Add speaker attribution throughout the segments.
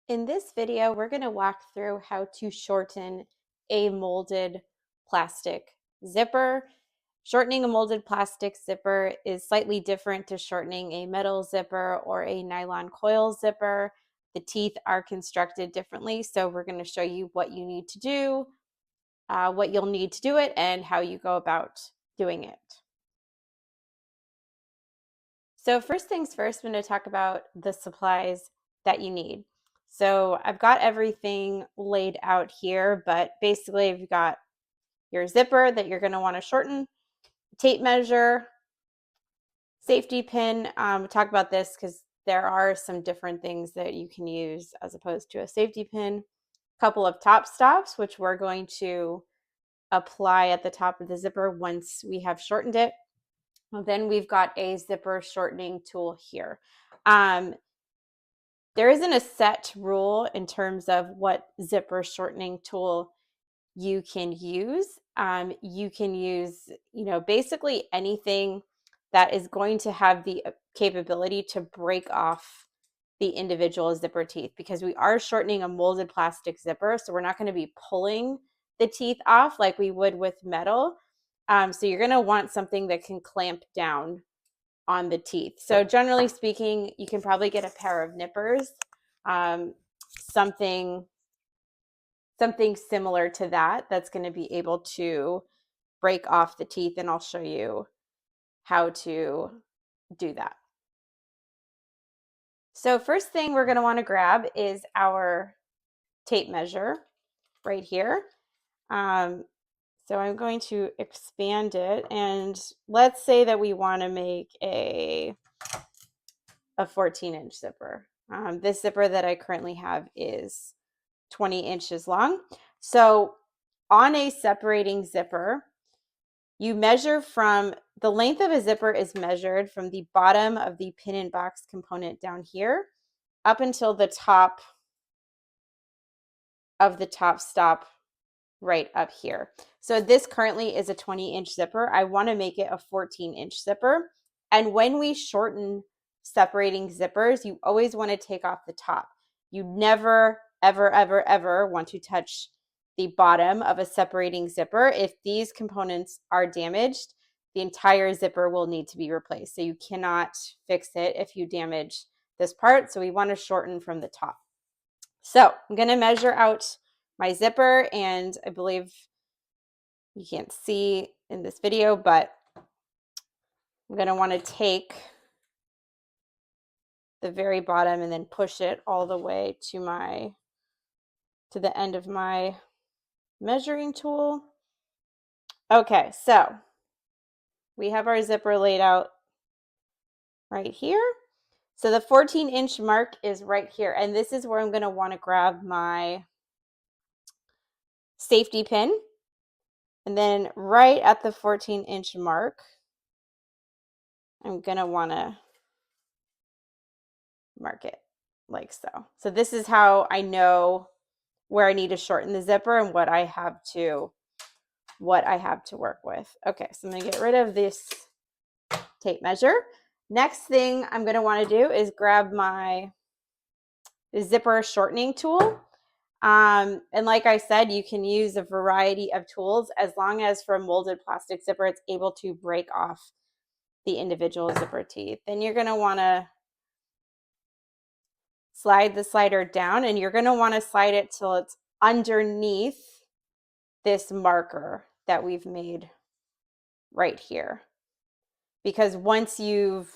Speaker 1: In this video, we're going to walk through how to shorten a molded plastic zipper. Shortening a molded plastic zipper is slightly different to shortening a metal zipper or a nylon coil zipper. The teeth are constructed differently, so we're going to show you what you need to do, what you'll need to do it, and how you go about doing it. So first things first, I'm going to talk about the supplies that you need. So I've got everything laid out here, but basically you've got your zipper that you're going to want to shorten, tape measure, safety pin. Talk about this because there are some different things that you can use as opposed to a safety pin. A couple of top stops, which we're going to apply at the top of the zipper once we have shortened it. Well, then we've got a zipper shortening tool here. There isn't a set rule in terms of what zipper shortening tool you can use. You can use, basically anything that is going to have the capability to break off the individual zipper teeth, because we are shortening a molded plastic zipper. So we're not going to be pulling the teeth off like we would with metal. So you're going to want something that can clamp down on the teeth. So generally speaking, you can probably get a pair of nippers, um, something similar to that that's going to be able to break off the teeth, and I'll show you how to do that. So first thing we're going to want to grab is our tape measure right here. So I'm going to expand it, and let's say that we want to make a 14-inch zipper. This zipper that I currently have is 20 inches long. So on a separating zipper, you measure from the length of a zipper is measured from the bottom of the pin and box component down here up until the top of the top stop right up here. So this currently is a 20-inch zipper. I want to make it a 14-inch zipper. And when we shorten separating zippers, you always want to take off the top. You never, ever, ever, ever want to touch the bottom of a separating zipper. If these components are damaged, the entire zipper will need to be replaced. So you cannot fix it if you damage this part. So we want to shorten from the top. So I'm going to measure out my zipper, and I believe you can't see in this video, but I'm going to want to take the very bottom and then push it all the way to the end of my measuring tool. Okay, so we have our zipper laid out right here. So the 14-inch mark is right here, and this is where I'm going to want to grab my safety pin. And then right at the 14-inch mark, I'm going to want to mark it like so. So this is how I know where I need to shorten the zipper and what I have to work with. Okay, so I'm going to get rid of this tape measure. Next thing I'm going to want to do is grab my zipper shortening tool. And like I said, you can use a variety of tools as long as for a molded plastic zipper, it's able to break off the individual zipper teeth. Then you're going to want to slide the slider down, and you're going to want to slide it till it's underneath this marker that we've made right here. Because once you've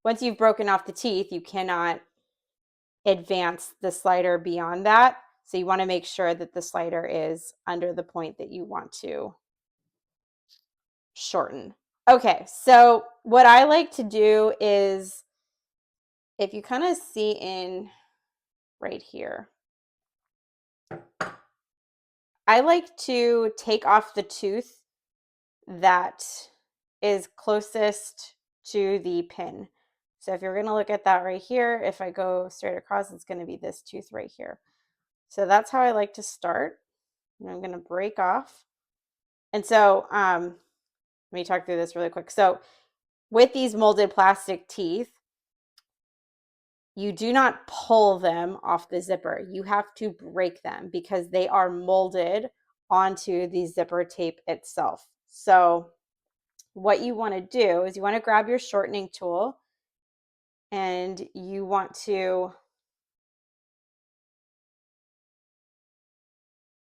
Speaker 1: broken off the teeth, you cannot advance the slider beyond that. So you want to make sure that the slider is under the point that you want to shorten. Okay, so what I like to do is, if you kind of see in right here, I like to take off the tooth that is closest to the pin. So if you're going to look at that right here, if I go straight across, it's going to be this tooth right here. So that's how I like to start. And I'm going to break off. And so let me talk through this really quick. So with these molded plastic teeth, you do not pull them off the zipper. You have to break them because they are molded onto the zipper tape itself. So what you want to do is you want to grab your shortening tool and you want to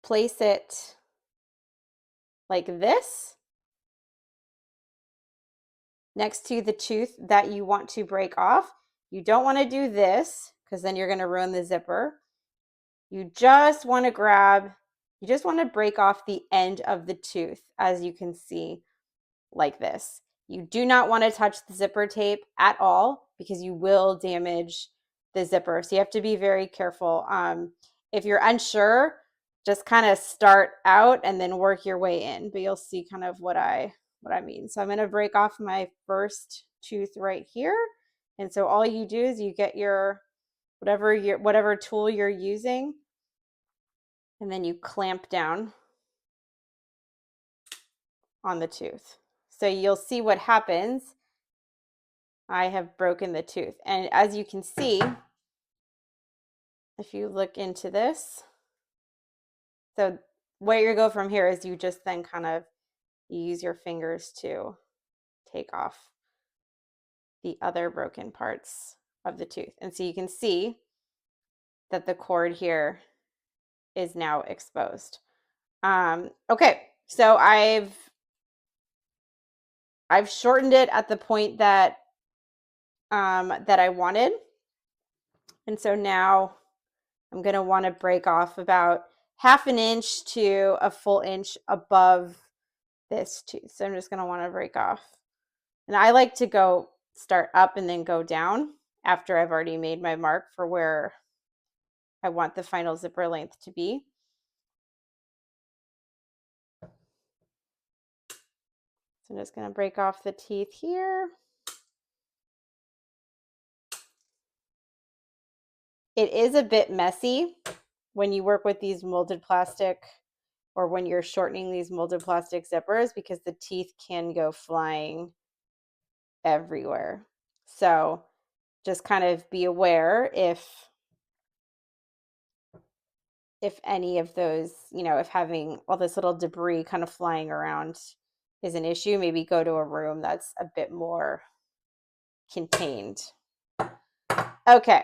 Speaker 1: place it like this next to the tooth that you want to break off. You don't want to do this because then you're going to ruin the zipper. You just want to break off the end of the tooth, as you can see, like this. You do not want to touch the zipper tape at all because you will damage the zipper. So you have to be very careful. If you're unsure, just kind of start out and then work your way in, but you'll see kind of what I mean. So I'm going to break off my first tooth right here. And so all you do is you get your whatever tool you're using, and then you clamp down on the tooth. So you'll see what happens. I have broken the tooth. And as you can see, if you look into this, so where you go from here is you just then kind of use your fingers to take off the other broken parts of the tooth. And so you can see that the cord here is now exposed. Okay, so I've shortened it at the point that that I wanted. And so now I'm going to want to break off about 1/2 inch to a full inch above this tooth. So I'm just going to want to break off. And I like to start up and then go down after I've already made my mark for where I want the final zipper length to be. So I'm just going to break off the teeth here. It is a bit messy when you work with these molded plastic or when you're shortening these molded plastic zippers because the teeth can go flying everywhere. So just kind of be aware if any of those, if having all this little debris kind of flying around is an issue, maybe go to a room that's a bit more contained. Okay.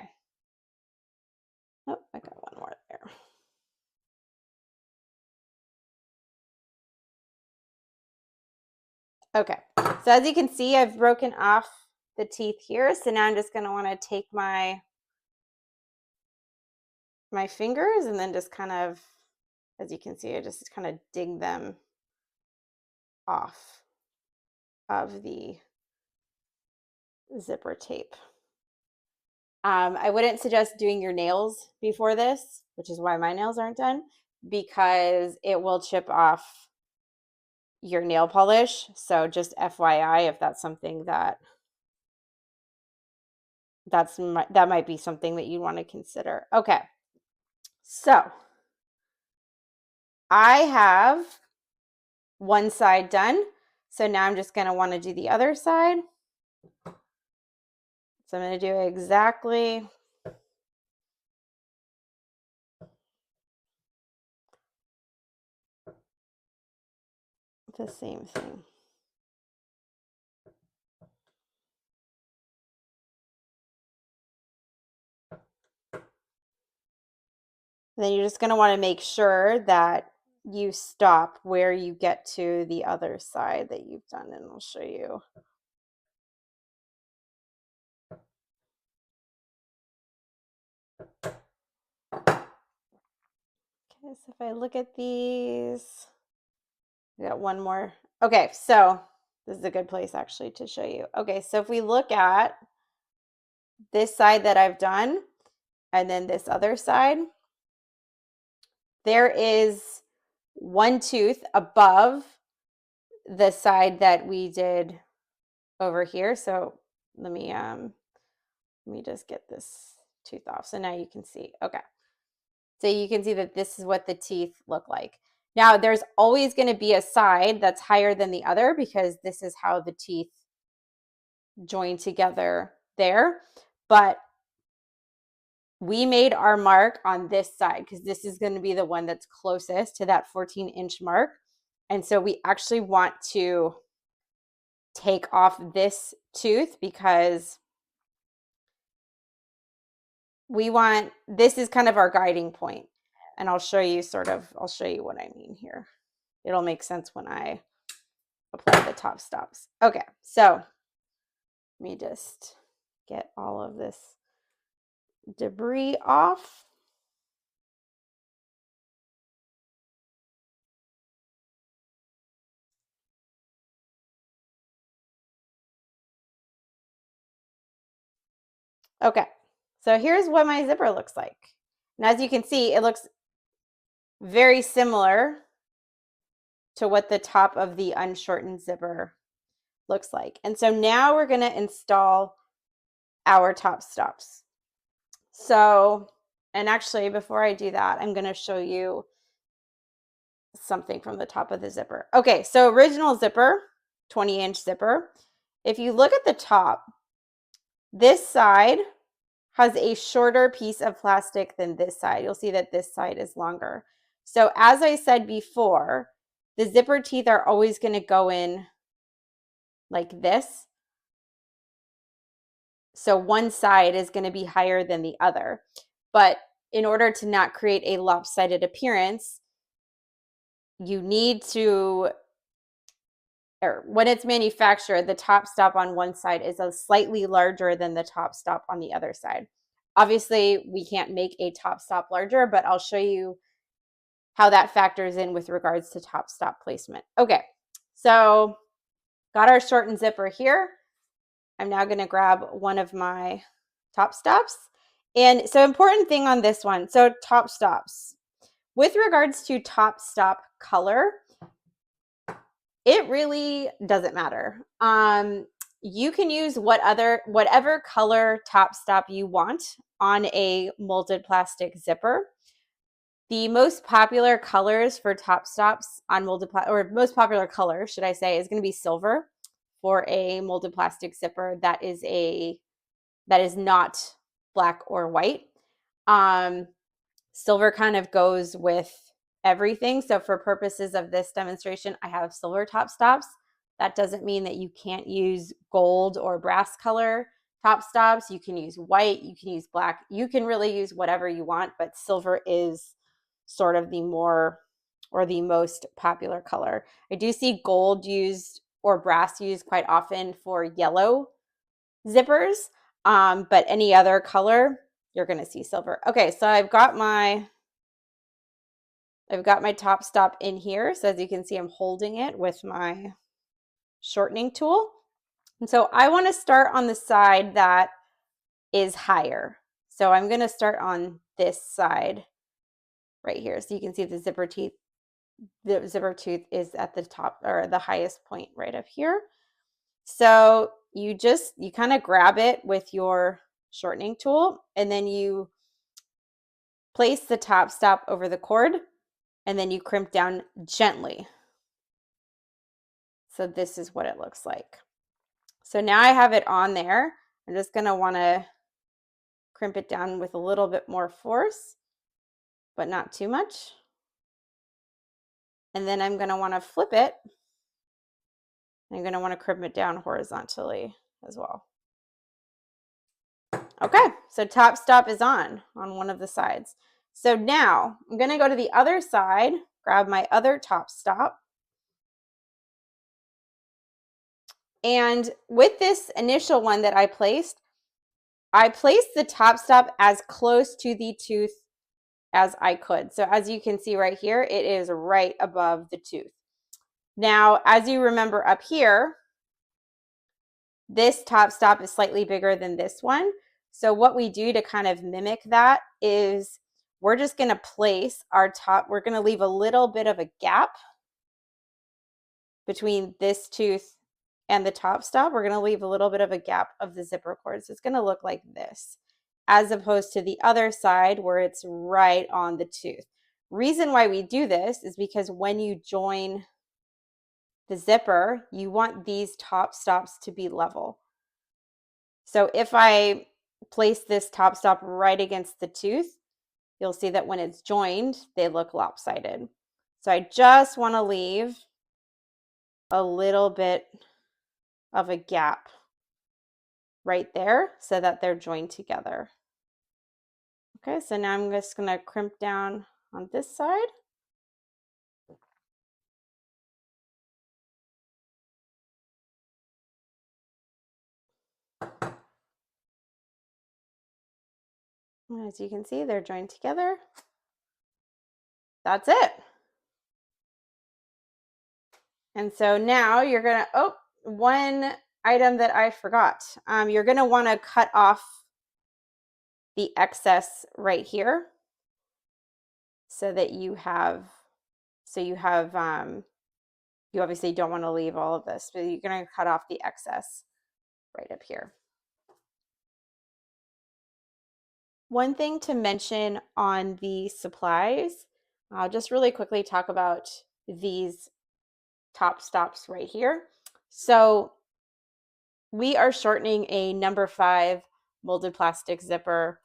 Speaker 1: Oh, I got one more there. Okay, so as you can see, I've broken off the teeth here. So now I'm just going to want to take my fingers and then just kind of, as you can see, I just kind of dig them off of the zipper tape. I wouldn't suggest doing your nails before this, which is why my nails aren't done, because it will chip off your nail polish. So just FYI, if that's something that might be something that you want to consider. Okay, so I have one side done. So now I'm just going to want to do the other side. So I'm going to do exactly the same thing. Then you're just going to want to make sure that you stop where you get to the other side that you've done, and I'll show you. Okay, so if I look at these, I got one more. Okay, so this is a good place actually to show you. Okay, so if we look at this side that I've done and then this other side, there is one tooth above the side that we did over here. So let me just get this tooth off. So now you can see. Okay. So you can see that this is what the teeth look like. Now there's always going to be a side that's higher than the other because this is how the teeth join together there. But we made our mark on this side because this is going to be the one that's closest to that 14-inch mark. And so we actually want to take off this tooth because we want, this is kind of our guiding point. And I'll show you what I mean here. It'll make sense when I apply the top stops. Okay, so let me just get all of this debris off. Okay, so here's what my zipper looks like. And as you can see, it looks very similar to what the top of the unshortened zipper looks like. And so now we're going to install our top stops. So, and actually before I do that, I'm going to show you something from the top of the zipper. Okay, so original zipper, 20-inch zipper. If you look at the top, this side has a shorter piece of plastic than this side. You'll see that this side is longer. So as I said before, the zipper teeth are always going to go in like this. So one side is going to be higher than the other. But in order to not create a lopsided appearance, you need to, or when it's manufactured, the top stop on one side is a slightly larger than the top stop on the other side. Obviously, we can't make a top stop larger, but I'll show you how that factors in with regards to top stop placement. Okay, so got our shortened zipper here. I'm now going to grab one of my top stops. And so important thing on this one, so top stops. With regards to top stop color, it really doesn't matter. You can use whatever color top stop you want on a molded plastic zipper. The most popular colors for top stops on molded or most popular color, should I say, is going to be silver for a molded plastic zipper that is not black or white. Silver kind of goes with everything. So for purposes of this demonstration, I have silver top stops. That doesn't mean that you can't use gold or brass color top stops. You can use white, you can use black, you can really use whatever you want, but silver is sort of the more or the most popular color. I do see gold used or brass used quite often for yellow zippers, but any other color, you're going to see silver. Okay, so I've got my top stop in here. So as you can see, I'm holding it with my shortening tool. And so I want to start on the side that is higher. So I'm going to start on this side right here. So you can see the zipper tooth is at the top or the highest point right up here. So you kind of grab it with your shortening tool and then you place the top stop over the cord and then you crimp down gently. So this is what it looks like. So now I have it on there. I'm just going to want to crimp it down with a little bit more force, but not too much. And then I'm going to want to flip it. I'm going to want to crimp it down horizontally as well. Okay, so top stop is on one of the sides. So now I'm going to go to the other side, grab my other top stop. And with this initial one that I placed the top stop as close to the tooth as I could. So as you can see right here, it is right above the tooth. Now, as you remember up here, this top stop is slightly bigger than this one. So what we do to kind of mimic that is we're just going to place our top, we're going to leave a little bit of a gap between this tooth and the top stop. We're going to leave a little bit of a gap of the zipper cord. So it's going to look like this, as opposed to the other side where it's right on the tooth. Reason why we do this is because when you join the zipper, you want these top stops to be level. So if I place this top stop right against the tooth, you'll see that when it's joined, they look lopsided. So I just want to leave a little bit of a gap right there so that they're joined together. Okay, so now I'm just going to crimp down on this side. As you can see, they're joined together. That's it. And so now you're going to, oh, one item that I forgot. You're going to want to cut off the excess right here so that you obviously don't want to leave all of this, but you're going to cut off the excess right up here. One thing to mention on the supplies, I'll just really quickly talk about these top stops right here. So we are shortening a number 5 molded plastic zipper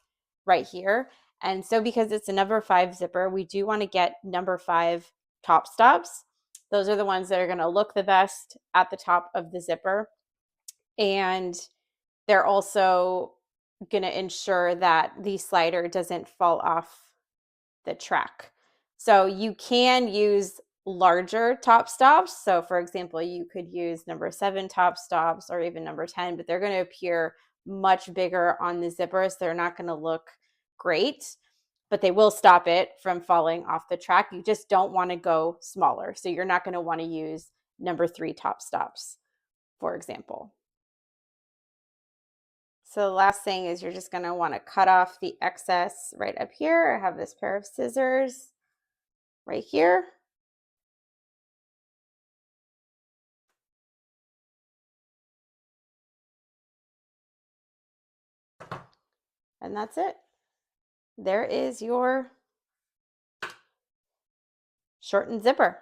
Speaker 1: right here. And so because it's a number 5 zipper, we do want to get number 5 top stops. Those are the ones that are going to look the best at the top of the zipper. And they're also going to ensure that the slider doesn't fall off the track. So you can use larger top stops. So for example, you could use number 7 top stops or even number 10, but they're going to appear much bigger on the zippers. They're not going to look great, but they will stop it from falling off the track. You just don't want to go smaller. So you're not going to want to use number 3 top stops, for example. So the last thing is you're just going to want to cut off the excess right up here. I have this pair of scissors right here. And that's it. There is your shortened zipper.